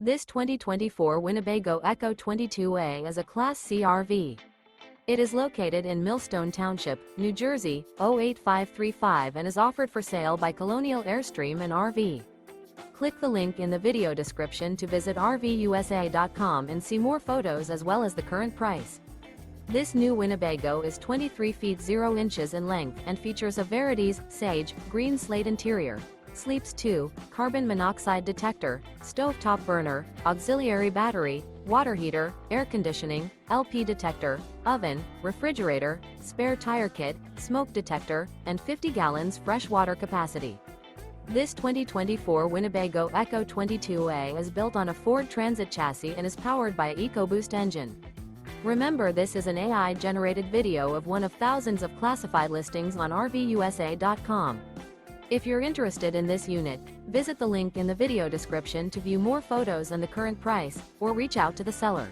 This 2024 Winnebago Ekko 22A is a Class C RV. It is located in Millstone Township, New Jersey, 08535 and is offered for sale by Colonial Airstream RV. Click the link in the video description to visit RVUSA.com and see more photos as well as the current price. This new Winnebago is 23 feet 0 inches in length and features a Veredis, sage, green slate interior. Sleeps 2, carbon monoxide detector, stovetop burner, auxiliary battery, water heater, air conditioning, LP detector, oven, refrigerator, spare tire kit, smoke detector, and 50 gallons fresh water capacity. This 2024 Winnebago Ekko 22A is built on a Ford Transit chassis and is powered by an EcoBoost engine. Remember, this is an AI-generated video of one of thousands of classified listings on RVUSA.com. If you're interested in this unit, visit the link in the video description to view more photos and the current price, or reach out to the seller.